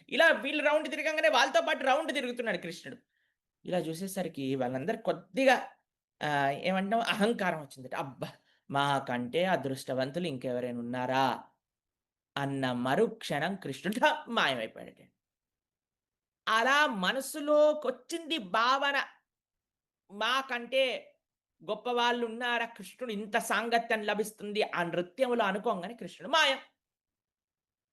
ఇలా వీళ్ళు రౌండ్ తిరగంగానే వాళ్ళతో పాటు రౌండ్ తిరుగుతున్నాడు కృష్ణుడు. ఇలా చూసేసరికి వాళ్ళందరూ కొద్దిగా ఏమంటాం అహంకారం వచ్చిందట. అబ్బా! మాకంటే అదృష్టవంతులు ఇంకెవరైనా ఉన్నారా? అన్న మరుక్షణం కృష్ణుడు మాయమైపోయాడట. అలా మనసులోకొచ్చింది భావన. మాకంటే గొప్పవాళ్ళున్నారా? కృష్ణుడు ఇంత సాంగత్యం లభిస్తుంది ఆ నృత్యములో అనుకోంగానే కృష్ణుడు మాయం.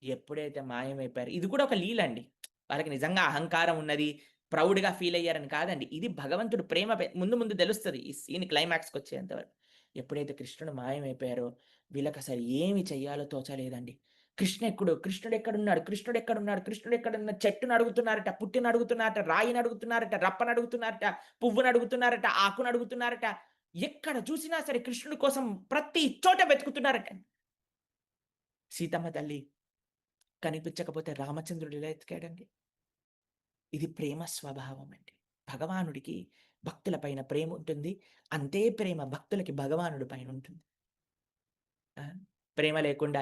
ఎప్పుడైతే మాయమైపోయారో ఇది కూడా ఒక లీలండి. వాళ్ళకి నిజంగా అహంకారం ఉన్నది, ప్రౌడ్‌గా ఫీల్ అయ్యారని కాదండి. ఇది భగవంతుడు ప్రేమ ముందు ముందు తెలుస్తది. ఈ సీన్ క్లైమాక్స్‌కొచ్చేంత వరకు. ఎప్పుడైతే కృష్ణుడు మాయమైపోయారో వీళ్ళకసలు ఏమి చెయ్యాలో తోచలేదండి. కృష్ణుడెక్కడున్నాడు? కృష్ణుడెక్కడున్నాడు? కృష్ణుడెక్కడున్నాడు? చెట్టుని అడుగుతున్నారట, పుట్టిని అడుగుతున్నారట, రాయిని అడుగుతున్నారట, రప్పని అడుగుతున్నారట, పువ్వుని అడుగుతున్నారట, ఆకుని అడుగుతున్నారట. ఎక్కడ చూసినా సరే కృష్ణుడి కోసం ప్రతి చోట వెతుకుతున్నారట. సీతమ్మ తల్లి కనిపించకపోతే రామచంద్రుడు ఎలా ఎతికాడండి? ఇది ప్రేమ స్వభావం అండి. భగవానుడికి భక్తుల పైన ప్రేముంటుంది. అంతే ప్రేమ భక్తులకి భగవానుడి పైనుంటుంది. ఆ! ప్రేమ లేకుండా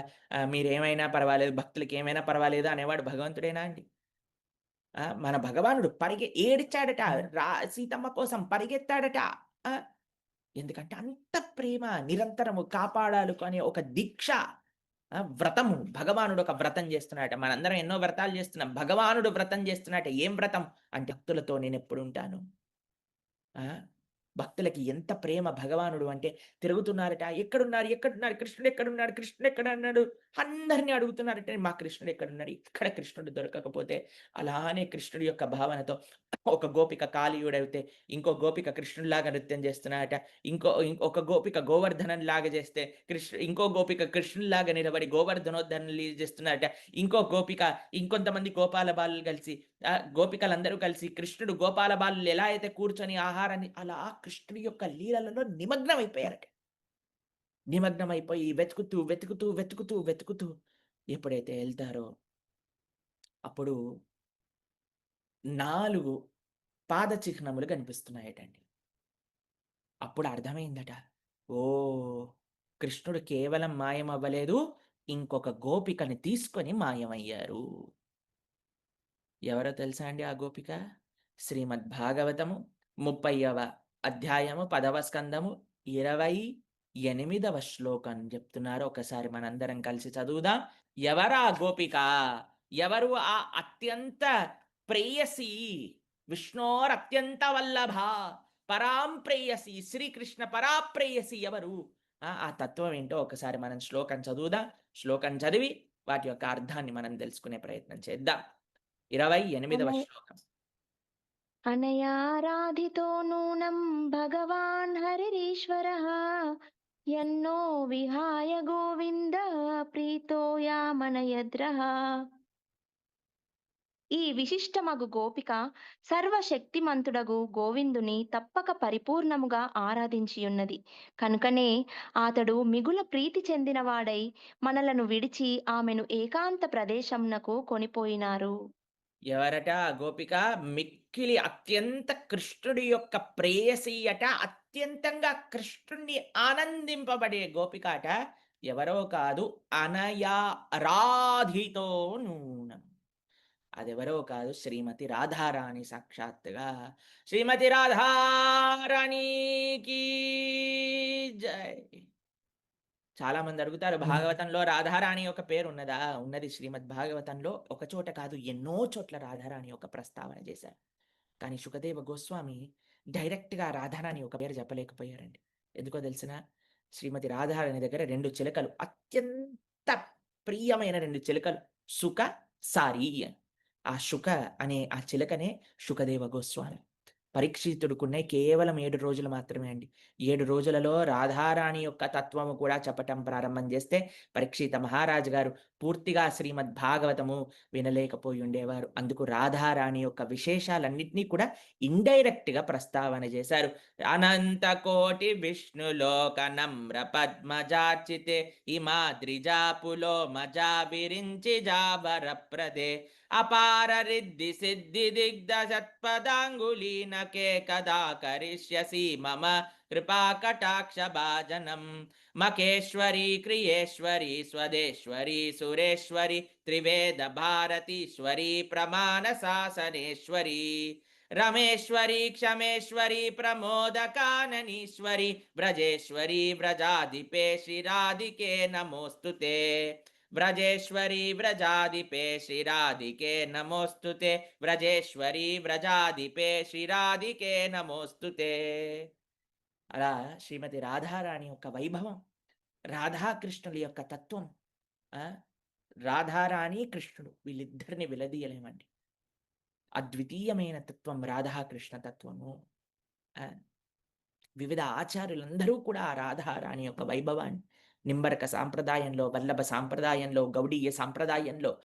మీరేమైనా పర్వాలేదు, భక్తులకి ఏమైనా పర్వాలేదు అనేవాడు భగవంతుడేనా అండి? మన భగవానుడు ఏడిచాడట. సీతమ్మ కోసం పరిగెత్తాడట. ఆ! ఎందుకంటే అంత ప్రేమ నిరంతరము కాపాడాలి ఒక దీక్ష. వ్రతము. భగవానుడు ఒక వ్రతం చేస్తున్నాడట. మనందరం ఎన్నో వ్రతాలు చేస్తున్నాం. భగవానుడు వ్రతం చేస్తున్నాడట. ఏం వ్రతం? అంటే భక్తులతో నేనెప్పుడుంటాను. ఆ! భక్తులకి ఎంత ప్రేమ భగవానుడు అంటే తిరుగుతున్నారట. ఎక్కడున్నారు? ఎక్కడున్నారు? కృష్ణుడెక్కడున్నాడు? కృష్ణుడెక్కడన్నాడు? అందరిని అడుగుతున్నారట. మా కృష్ణుడెక్కడున్నాడు? ఇక్కడ కృష్ణుడు దొరకకపోతే అలానే కృష్ణుడి యొక్క భావనతో ఒక గోపిక కాళీయుడైతే ఇంకో గోపిక కృష్ణుడిలాగా నృత్యం చేస్తున్నాడట. ఇంకొక గోపిక గోవర్ధనంలాగా చేస్తే ఇంకో గోపిక కృష్ణుడిలాగా నిలబడి గోవర్ధనోద్ధరణలు చేస్తున్నాడట. ఇంకో గోపిక ఇంకొంతమంది గోపాల బాలులు కలిసి గోపికలందరూ కలిసి కృష్ణుడు గోపాల బాలులు ఎలా అయితే కూర్చొని ఆహారాన్ని అలా కృష్ణుడి యొక్క లీలలలో నిమగ్నమైపోయారట. నిమగ్నమైపోయి వెతుకుతూ ఎప్పుడైతే ఎళ్తారో అప్పుడు 4 పాద చిహ్నములు కనిపిస్తున్నాయటండి. అప్పుడు అర్థమైందట. ఓహ్! కృష్ణుడు కేవలం మాయమవ్వలేదు. ఇంకొక గోపికని తీసుకొని మాయమయ్యారు. ఎవరో తెలుసా అండి ఆ గోపిక? శ్రీమద్ భాగవతము 30వ అధ్యాయము 10వ స్కందము 28వ శ్లోకం చెప్తున్నారు. ఒకసారి మనందరం కలిసి చదువుదాం. ఎవరా గోపిక? ఎవరు ఆ అత్యంత ప్రేయసి? విష్ణోరత్యంత వల్లభ పరాం ప్రేయసి శ్రీకృష్ణ పరాప్రేయసి ఎవరు? ఆ తత్వం ఏంటో ఒకసారి మనం శ్లోకం చదువుదాం. శ్లోకం చదివి వాటి యొక్క అర్థాన్ని మనం తెలుసుకునే ప్రయత్నం చేద్దాం. 28వ అనయ శ్లోకం. అనయాराधितो नूनं भगवान् हरिरीश्वरः यन्नो विहाय गोविन्दः प्रीतो यामनयद्रः ఈ విశిష్టమగు గోపిక సర్వశక్తిమంతుడగు గోవిందుని తప్పక పరిపూర్ణముగా ఆరాధించియున్నది. కనుకనే అతడు మిగుల ప్రీతి చెందినవాడై మనలను విడిచి ఆమెను ఏకాంత ప్రదేశమునకు కొనిపోయినారు. ఎవరట ఆ గోపిక? మిక్కిలి అత్యంత కృష్ణుడి యొక్క ప్రేయసి అట. అత్యంతంగా కృష్ణుడిని ఆనందింపబడే గోపిక అట. ఎవరో కాదు అనయా రాధితో నూనం. అదెవరో కాదు శ్రీమతి రాధారాణి సాక్షాత్తుగా. శ్రీమతి రాధారాణికి జై. చాలామంది అడుగుతారు భాగవతంలో రాధారాణి యొక్క పేరున్నదా? ఉన్నది. శ్రీమద్ భాగవతంలో ఒక చోట కాదు ఎన్నో చోట్ల రాధారాణి యొక్క ప్రస్తావన చేశారు. కానీ శుకదేవ గోస్వామి డైరెక్ట్‌గా రాధారాణి యొక్క పేరు చెప్పలేకపోయారండి. ఎందుకో తెలిసినా? శ్రీమతి రాధారాణి దగ్గర 2 చిలకలు అత్యంత ప్రియమైన 2 చిలకలు సుక, సారి అని. ఆ శుక అనే ఆ చిలకనే శుకదేవ గోస్వామి. పరీక్షితుడుకున్నయి కేవలం 7 రోజులు మాత్రమే అండి. 7 రోజులలో రాధారాణి యొక్క తత్వము కూడా చెప్పటం ప్రారంభం చేస్తే, పరీక్షిత మహారాజు గారు పూర్తిగా శ్రీమద్ భాగవతము వినలేకపోయుండేవారు. అందుకు రాధారాణి యొక్క విశేషాలన్నిటిని కూడా ఇండైరెక్ట్‌గా ప్రస్తావన చేశారు. అనంత కోటి విష్ణులోక నమ్ర పద్మజార్చితే హిమాద్రిజాపులో మజా విరించి జాబరప్రదే అపార రిద్ధి సిద్ధి దిగ్ధ సత్పదాంగులీనకే కదా కరిష్యసి మమ కృపాకటాక్షభాజనం. మఖేశ్వరి క్రియేశ్వరి స్వదేశ్వరి సురేశ్వరి త్రివేద భారతీశ్వరి ప్రమాణ శాసనేశ్వరి రమేశ్వరి క్షమేశ్వరి ప్రమోదకాననీశ్వరి వ్రజేశ్వరి వ్రజాధిపే శ్రీరాధికే నమోస్తుతే. వ్రజేశ్వరి వ్రజాధిపే శ్రీరాధికే నమోస్తుతే. వ్రజేశ్వరి వ్రజాధిపే శ్రీరాధికే నమోస్తుతే. అలా శ్రీమతి రాధారాణి యొక్క వైభవం, రాధాకృష్ణుల యొక్క తత్వం, ఆ రాధారాణి కృష్ణుడు వీళ్ళిద్దరిని విలదీయలేమండి. అద్వితీయమైన తత్వం రాధాకృష్ణ తత్వము. ఆ వివిధ ఆచార్యులందరూ కూడా ఆ రాధారాణి యొక్క వైభవాన్ని నింబరక సాంప్రదాయంలో, వల్లభ సాంప్రదాయంలో, గౌడీయ సాంప్రదాయంలో